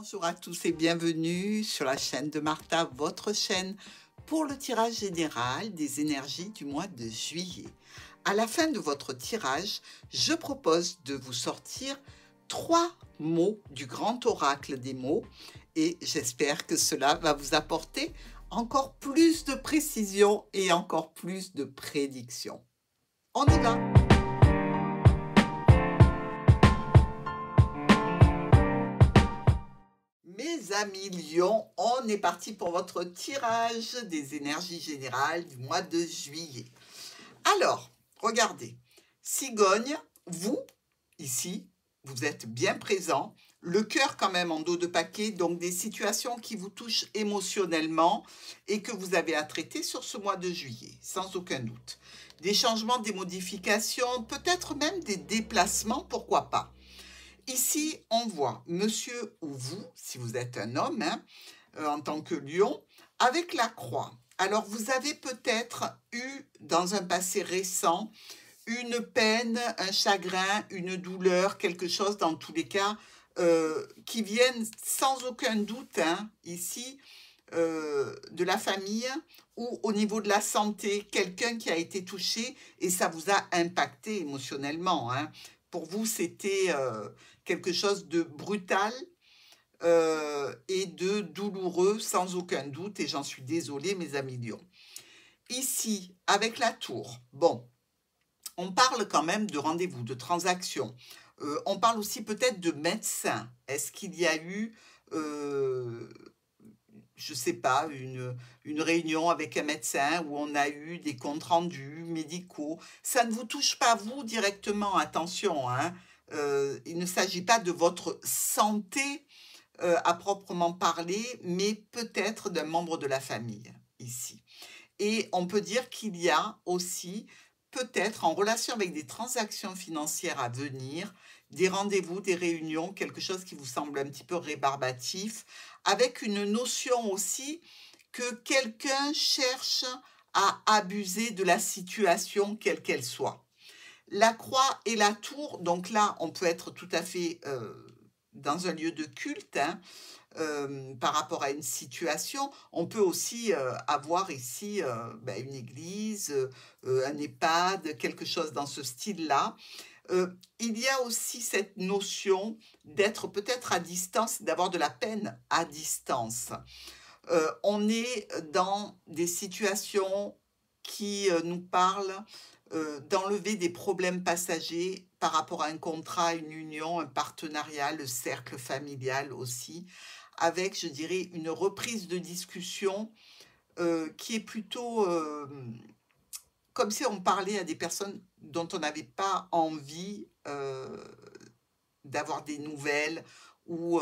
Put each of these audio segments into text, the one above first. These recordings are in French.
Bonjour à tous et bienvenue sur la chaîne de Martha, votre chaîne pour le tirage général des énergies du mois de juillet. À la fin de votre tirage, je propose de vous sortir 3 mots du grand oracle des mots et j'espère que cela va vous apporter encore plus de précision et encore plus de prédiction. On y va! Mes amis Lions, on est parti pour votre tirage des énergies générales du mois de juillet. Alors, regardez, Cigogne, vous, ici, vous êtes bien présent, le cœur quand même en dos de paquet, donc des situations qui vous touchent émotionnellement et que vous avez à traiter sur ce mois de juillet, sans aucun doute. Des changements, des modifications, peut-être même des déplacements, pourquoi pas. Ici, on voit monsieur ou vous, si vous êtes un homme, hein, en tant que lion, avec la croix. Alors, vous avez peut-être eu, dans un passé récent, une peine, un chagrin, une douleur, quelque chose, dans tous les cas, qui viennent sans aucun doute, hein, ici, de la famille ou au niveau de la santé, quelqu'un qui a été touché et ça vous a impacté émotionnellement, hein. Pour vous, c'était quelque chose de brutal et de douloureux, sans aucun doute, et j'en suis désolée, mes amis lions. Ici, avec la tour, bon, on parle quand même de rendez-vous, de transactions. On parle aussi peut-être de médecin. Est-ce qu'il y a eu, je ne sais pas, une réunion avec un médecin où on a eu des comptes rendus médicaux? Ça ne vous touche pas vous directement, attention, hein. Il ne s'agit pas de votre santé à proprement parler, mais peut-être d'un membre de la famille ici. Et on peut dire qu'il y a aussi, peut-être en relation avec des transactions financières à venir, des rendez-vous, des réunions, quelque chose qui vous semble un petit peu rébarbatif, avec une notion aussi que quelqu'un cherche à abuser de la situation, quelle qu'elle soit. La croix et la tour, donc là, on peut être tout à fait dans un lieu de culte, hein, par rapport à une situation. On peut aussi avoir ici une église, un EHPAD, quelque chose dans ce style-là. Il y a aussi cette notion d'être peut-être à distance, d'avoir de la peine à distance. On est dans des situations qui nous parlent d'enlever des problèmes passagers par rapport à un contrat, une union, un partenariat, le cercle familial aussi, avec, je dirais, une reprise de discussion qui est plutôt comme si on parlait à des personnes dont on n'avait pas envie d'avoir des nouvelles ou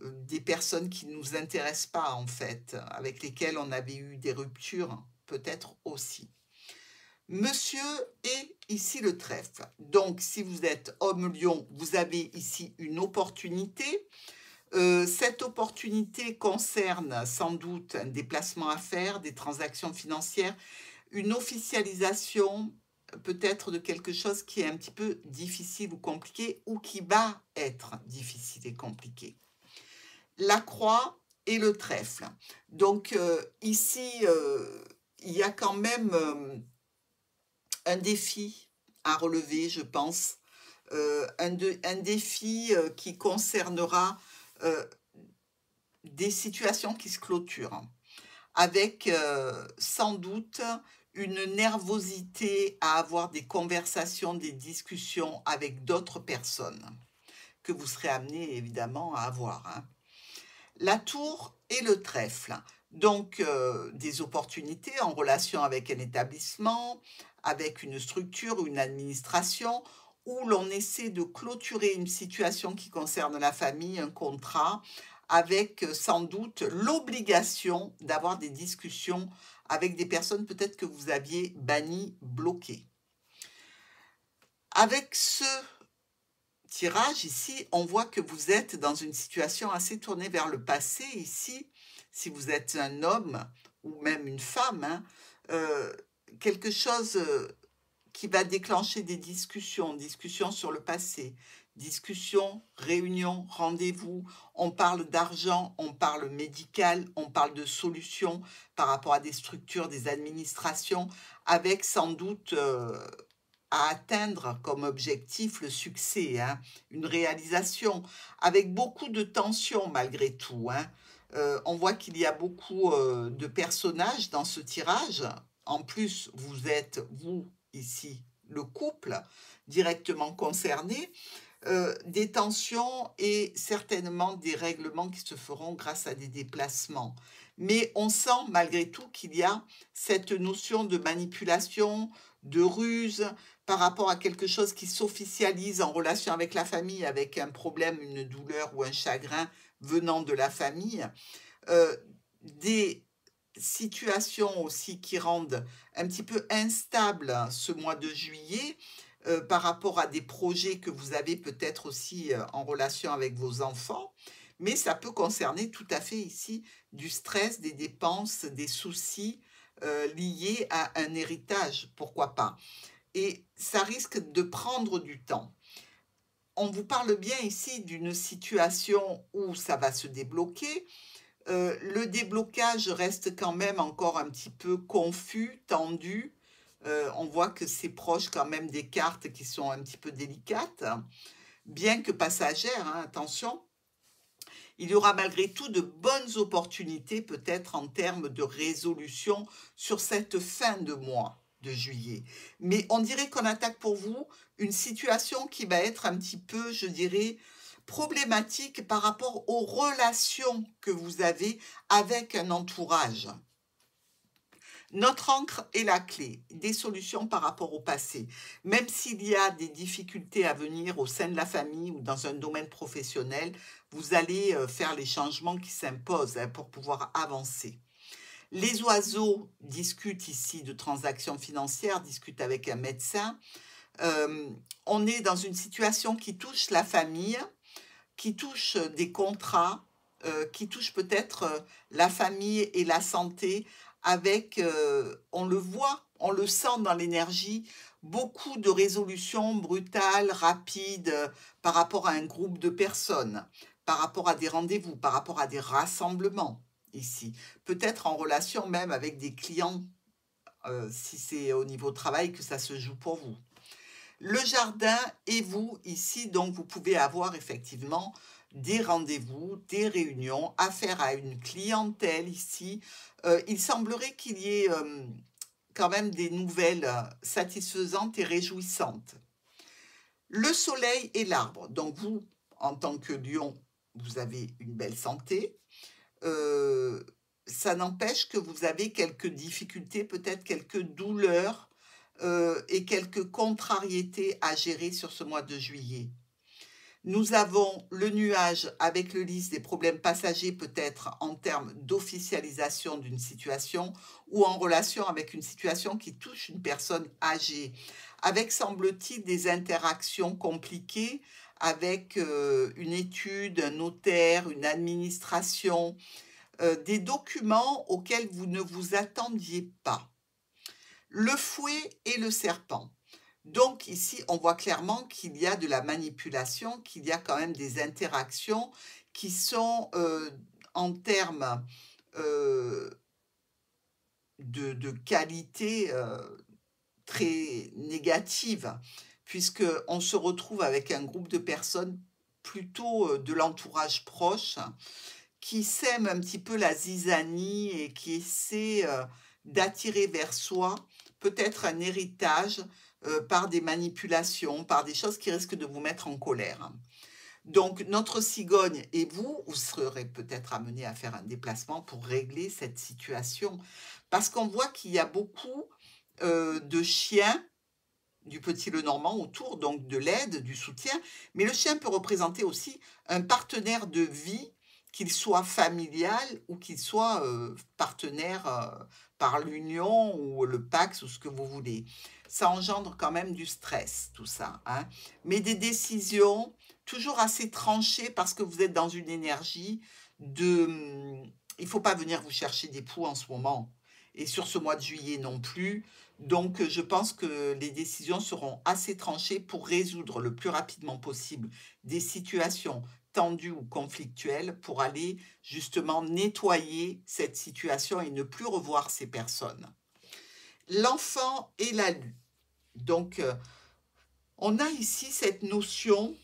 des personnes qui ne nous intéressent pas en fait, avec lesquelles on avait eu des ruptures, peut-être aussi. Monsieur est ici le trèfle. Donc, si vous êtes homme lion, vous avez ici une opportunité. Cette opportunité concerne sans doute un déplacement à faire, des transactions financières, une officialisation peut-être de quelque chose qui est un petit peu difficile ou compliqué ou qui va être difficile et compliqué. La croix et le trèfle. Donc ici, il y a quand même un défi à relever, je pense. Un défi qui concernera des situations qui se clôturent, avec sans doute une nervosité à avoir des conversations, des discussions avec d'autres personnes que vous serez amené évidemment à avoir, hein. La tour et le trèfle, donc des opportunités en relation avec un établissement, avec une structure ou une administration, où l'on essaie de clôturer une situation qui concerne la famille, un contrat, avec sans doute l'obligation d'avoir des discussions avec des personnes peut-être que vous aviez bannies, bloquées. Avec ce tirage ici, on voit que vous êtes dans une situation assez tournée vers le passé ici, si vous êtes un homme ou même une femme, hein, quelque chose qui va déclencher des discussions, discussions sur le passé, discussions, réunions, rendez-vous. On parle d'argent, on parle médical, on parle de solutions par rapport à des structures, des administrations, avec sans doute à atteindre comme objectif le succès, hein, une réalisation, avec beaucoup de tension malgré tout, hein. On voit qu'il y a beaucoup de personnages dans ce tirage. En plus, vous êtes, vous, ici, le couple directement concerné. Des tensions et certainement des règlements qui se feront grâce à des déplacements. Mais on sent malgré tout qu'il y a cette notion de manipulation, de ruse par rapport à quelque chose qui s'officialise en relation avec la famille, avec un problème, une douleur ou un chagrin venant de la famille. Des situations aussi qui rendent un petit peu instable ce mois de juillet par rapport à des projets que vous avez peut-être aussi en relation avec vos enfants, mais ça peut concerner tout à fait ici du stress, des dépenses, des soucis liés à un héritage, pourquoi pas. Et ça risque de prendre du temps. On vous parle bien ici d'une situation où ça va se débloquer. Le déblocage reste quand même encore un petit peu confus, tendu. On voit que c'est proche quand même des cartes qui sont un petit peu délicates, bien que passagères, hein, attention. Il y aura malgré tout de bonnes opportunités peut-être en termes de résolution sur cette fin de mois de juillet. Mais on dirait qu'on attaque pour vous une situation qui va être un petit peu, je dirais, problématique par rapport aux relations que vous avez avec un entourage. Notre encre est la clé, des solutions par rapport au passé. Même s'il y a des difficultés à venir au sein de la famille ou dans un domaine professionnel, vous allez faire les changements qui s'imposent pour pouvoir avancer. Les oiseaux discutent ici de transactions financières, discutent avec un médecin. On est dans une situation qui touche la famille, qui touche des contrats, qui touche peut-être la famille et la santé, avec, on le voit, on le sent dans l'énergie, beaucoup de résolutions brutales, rapides, par rapport à un groupe de personnes, par rapport à des rendez-vous, par rapport à des rassemblements ici. Peut-être en relation même avec des clients, si c'est au niveau travail que ça se joue pour vous. Le jardin et vous, ici, donc vous pouvez avoir effectivement des rendez-vous, des réunions, affaire à une clientèle ici. Il semblerait qu'il y ait quand même des nouvelles satisfaisantes et réjouissantes. Le soleil et l'arbre. Donc vous, en tant que lion, vous avez une belle santé. Ça n'empêche que vous avez quelques difficultés, peut-être quelques douleurs et quelques contrariétés à gérer sur ce mois de juillet. Nous avons le nuage avec le lys des problèmes passagers peut-être en termes d'officialisation d'une situation ou en relation avec une situation qui touche une personne âgée, avec semble-t-il des interactions compliquées avec une étude, un notaire, une administration, des documents auxquels vous ne vous attendiez pas. Le fouet et le serpent. Donc ici, on voit clairement qu'il y a de la manipulation, qu'il y a quand même des interactions qui sont en termes de qualité très négative, puisqu'on se retrouve avec un groupe de personnes plutôt de l'entourage proche qui sème un petit peu la zizanie et qui essaie d'attirer vers soi peut-être un héritage par des manipulations, par des choses qui risquent de vous mettre en colère. Donc, notre cigogne et vous serez peut-être amenés à faire un déplacement pour régler cette situation. Parce qu'on voit qu'il y a beaucoup de chiens du petit Lenormand autour, donc de l'aide, du soutien. Mais le chien peut représenter aussi un partenaire de vie, qu'il soit familial ou qu'il soit partenaire par l'union ou le Pax ou ce que vous voulez. Ça engendre quand même du stress, tout ça, hein. Mais des décisions toujours assez tranchées parce que vous êtes dans une énergie de... Il ne faut pas venir vous chercher des poux en ce moment. et sur ce mois de juillet non plus. Donc, je pense que les décisions seront assez tranchées pour résoudre le plus rapidement possible des situations tendues ou conflictuelles pour aller justement nettoyer cette situation et ne plus revoir ces personnes. L'enfant et la lune. Donc, on a ici cette notion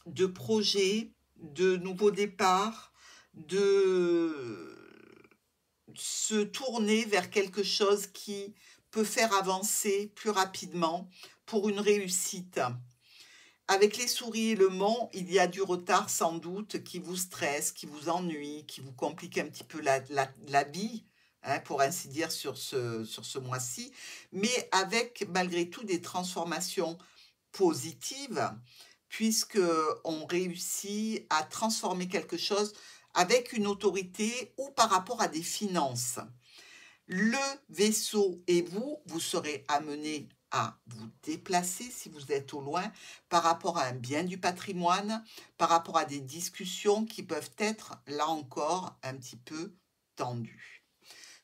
de projet, de nouveau départ, de se tourner vers quelque chose qui peut faire avancer plus rapidement pour une réussite. Avec les souris et le mont, il y a du retard sans doute qui vous stresse, qui vous ennuie, qui vous complique un petit peu la vie, hein, pour ainsi dire, sur ce mois-ci, mais avec malgré tout des transformations positives, puisque on réussit à transformer quelque chose avec une autorité ou par rapport à des finances. Le vaisseau et vous serez amené à vous déplacer si vous êtes au loin par rapport à un bien du patrimoine, par rapport à des discussions qui peuvent être, là encore, un petit peu tendues.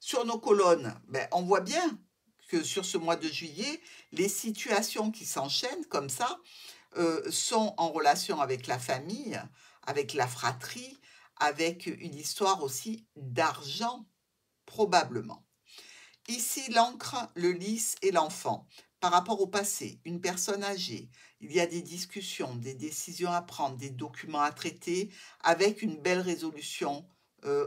Sur nos colonnes, on voit bien que sur ce mois de juillet, les situations qui s'enchaînent comme ça sont en relation avec la famille, avec la fratrie, avec une histoire aussi d'argent, probablement. Ici, l'encre, le lys et l'enfant. Par rapport au passé, une personne âgée, il y a des discussions, des décisions à prendre, des documents à traiter avec une belle résolution.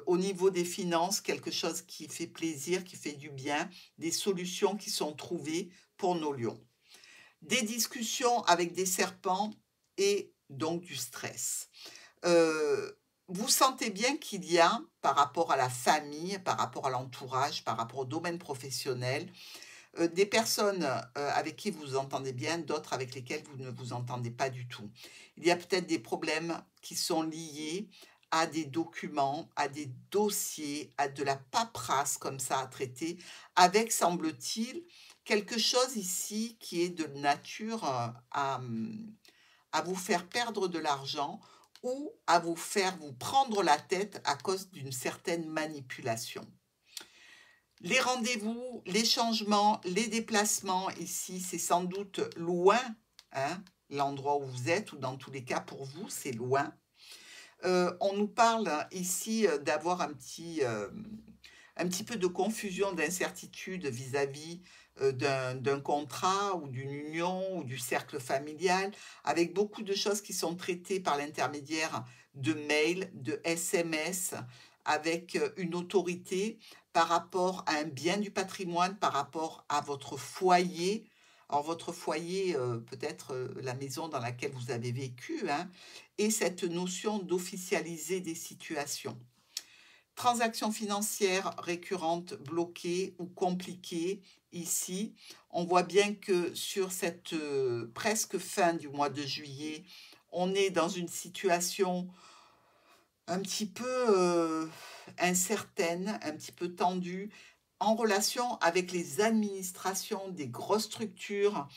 Au niveau des finances, quelque chose qui fait plaisir, qui fait du bien, des solutions qui sont trouvées pour nos lions. Des discussions avec des serpents et donc du stress. Vous sentez bien qu'il y a, par rapport à la famille, par rapport à l'entourage, par rapport au domaine professionnel, des personnes avec qui vous vous entendez bien, d'autres avec lesquelles vous ne vous entendez pas du tout. Il y a peut-être des problèmes qui sont liés à des documents, à des dossiers, à de la paperasse comme ça à traiter, avec, semble-t-il, quelque chose ici qui est de nature à vous faire perdre de l'argent ou à vous faire vous prendre la tête à cause d'une certaine manipulation. Les rendez-vous, les changements, les déplacements, ici, c'est sans doute loin, hein, l'endroit où vous êtes, ou dans tous les cas, pour vous, c'est loin. On nous parle ici d'avoir un petit peu de confusion, d'incertitude vis-à-vis d'un contrat ou d'une union ou du cercle familial, avec beaucoup de choses qui sont traitées par l'intermédiaire de mails, de SMS, avec une autorité par rapport à un bien du patrimoine, par rapport à votre foyer. Alors votre foyer, peut-être la maison dans laquelle vous avez vécu, hein, et cette notion d'officialiser des situations. Transactions financières récurrentes bloquées ou compliquées. Ici, on voit bien que sur cette presque fin du mois de juillet, on est dans une situation un petit peu incertaine, un petit peu tendue, en relation avec les administrations des grosses structures.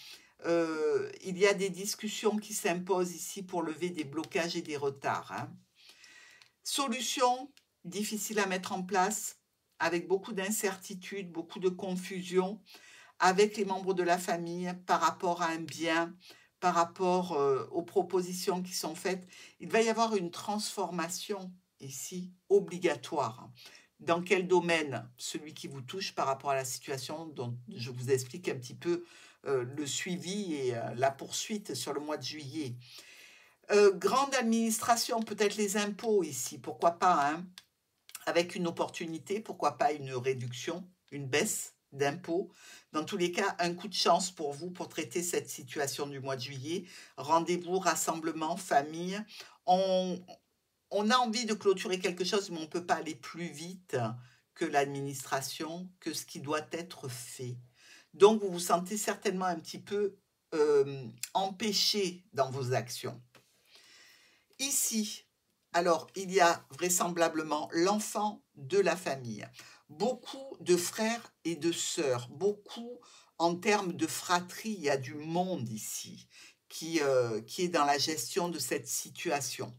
Il y a des discussions qui s'imposent ici pour lever des blocages et des retards, hein. Solution difficile à mettre en place, avec beaucoup d'incertitudes, beaucoup de confusion, avec les membres de la famille par rapport à un bien, par rapport aux propositions qui sont faites. Il va y avoir une transformation ici obligatoire. Dans quel domaine? Celui qui vous touche par rapport à la situation dont je vous explique un petit peu le suivi et la poursuite sur le mois de juillet. Grande administration, peut-être les impôts ici, pourquoi pas, hein, avec une opportunité, pourquoi pas une réduction, une baisse d'impôts. Dans tous les cas, un coup de chance pour vous pour traiter cette situation du mois de juillet. Rendez-vous, rassemblement, famille. On a envie de clôturer quelque chose, mais on ne peut pas aller plus vite que l'administration, que ce qui doit être fait. Donc, vous vous sentez certainement un petit peu empêché dans vos actions. Ici, alors, il y a vraisemblablement l'enfant de la famille. Beaucoup de frères et de sœurs, beaucoup en termes de fratrie, il y a du monde ici qui est dans la gestion de cette situation.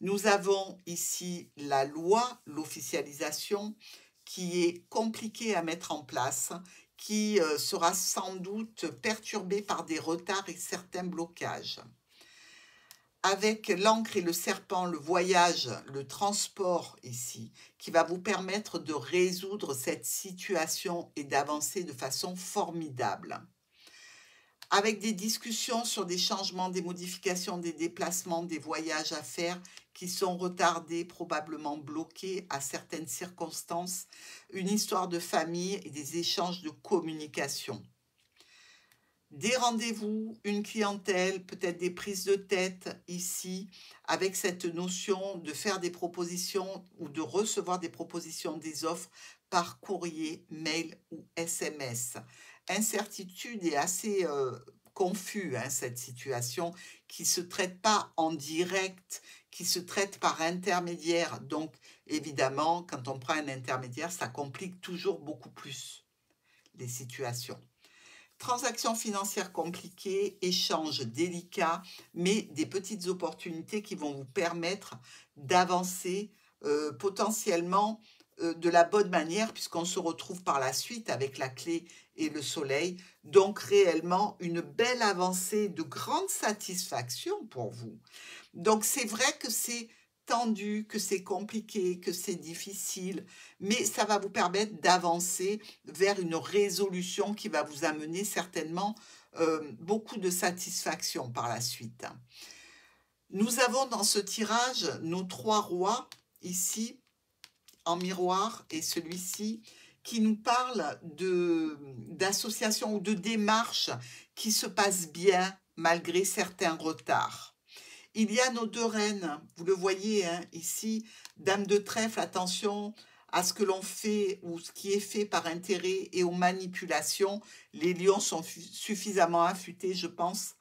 Nous avons ici la loi, l'officialisation, qui est compliqué à mettre en place, qui sera sans doute perturbé par des retards et certains blocages. Avec l'encre et le serpent, le voyage, le transport ici, qui va vous permettre de résoudre cette situation et d'avancer de façon formidable. Avec des discussions sur des changements, des modifications, des déplacements, des voyages à faire qui sont retardés, probablement bloqués à certaines circonstances, une histoire de famille et des échanges de communication. Des rendez-vous, une clientèle, peut-être des prises de tête ici, avec cette notion de faire des propositions ou de recevoir des propositions, des offres par courrier, mail ou SMS. Incertitude et assez confus, hein, cette situation qui ne se traite pas en direct, qui se traite par intermédiaire. Donc, évidemment, quand on prend un intermédiaire, ça complique toujours beaucoup plus les situations. Transactions financières compliquées, échanges délicats, mais des petites opportunités qui vont vous permettre d'avancer potentiellement de la bonne manière, puisqu'on se retrouve par la suite avec la clé et le soleil. Donc réellement une belle avancée de grande satisfaction pour vous. Donc c'est vrai que c'est tendu, que c'est compliqué, que c'est difficile, mais ça va vous permettre d'avancer vers une résolution qui va vous amener certainement beaucoup de satisfaction par la suite. Nous avons dans ce tirage nos 3 rois ici en miroir et celui-ci qui nous parle d'associations ou de démarches qui se passent bien malgré certains retards. Il y a nos 2 reines, vous le voyez hein, ici, dame de trèfle, attention à ce que l'on fait ou ce qui est fait par intérêt et aux manipulations. Les lions sont suffisamment affûtés, je pense,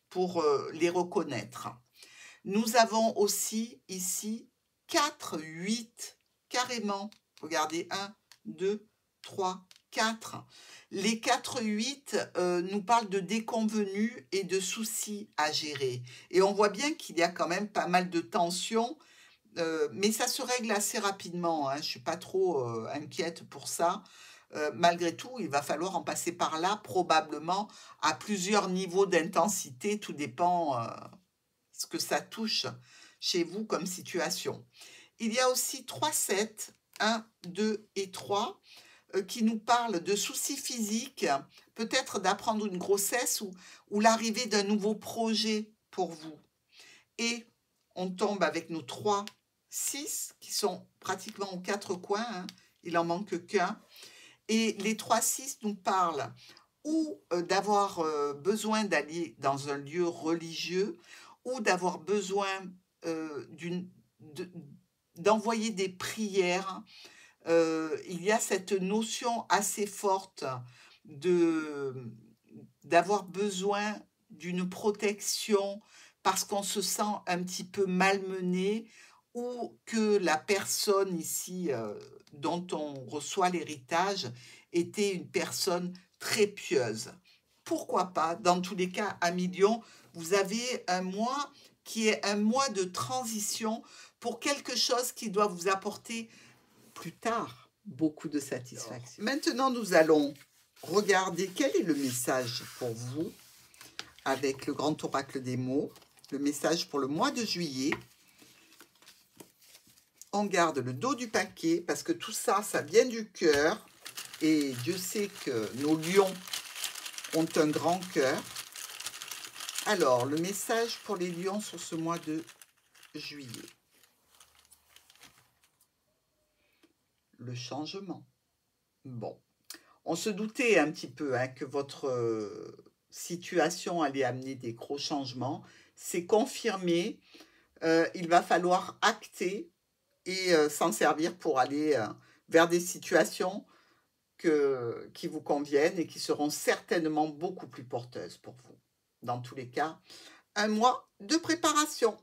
pour les reconnaître. Nous avons aussi ici 4, 8, carrément. Regardez, 1, 2, 3, 4. Les 4, 8 nous parlent de déconvenus et de soucis à gérer. Et on voit bien qu'il y a quand même pas mal de tensions, mais ça se règle assez rapidement. Hein. Je ne suis pas trop inquiète pour ça. Malgré tout, il va falloir en passer par là, probablement à plusieurs niveaux d'intensité. Tout dépend ce que ça touche chez vous comme situation. Il y a aussi 3 7, 1, 2 et 3, qui nous parlent de soucis physiques, peut-être d'apprendre une grossesse ou l'arrivée d'un nouveau projet pour vous. Et on tombe avec nos 3, 6, qui sont pratiquement aux 4 coins, hein, il en manque qu'un. Et les 3, 6 nous parlent ou d'avoir besoin d'aller dans un lieu religieux, ou d'avoir besoin d'envoyer des prières. Il y a cette notion assez forte d'avoir besoin d'une protection parce qu'on se sent un petit peu malmené ou que la personne ici dont on reçoit l'héritage était une personne très pieuse. Pourquoi pas? Dans tous les cas, à Million, vous avez un mois qui est un mois de transition pour quelque chose qui doit vous apporter plus tard beaucoup de satisfaction. Maintenant, nous allons regarder quel est le message pour vous avec le grand oracle des mots, le message pour le mois de juillet. On garde le dos du paquet parce que tout ça, ça vient du cœur. Et Dieu sait que nos lions ont un grand cœur. Alors, le message pour les lions sur ce mois de juillet. Le changement. Bon, on se doutait un petit peu hein, que votre situation allait amener des gros changements. C'est confirmé. Il va falloir acter et s'en servir pour aller vers des situations qui vous conviennent et qui seront certainement beaucoup plus porteuses pour vous. Dans tous les cas, un mois de préparation.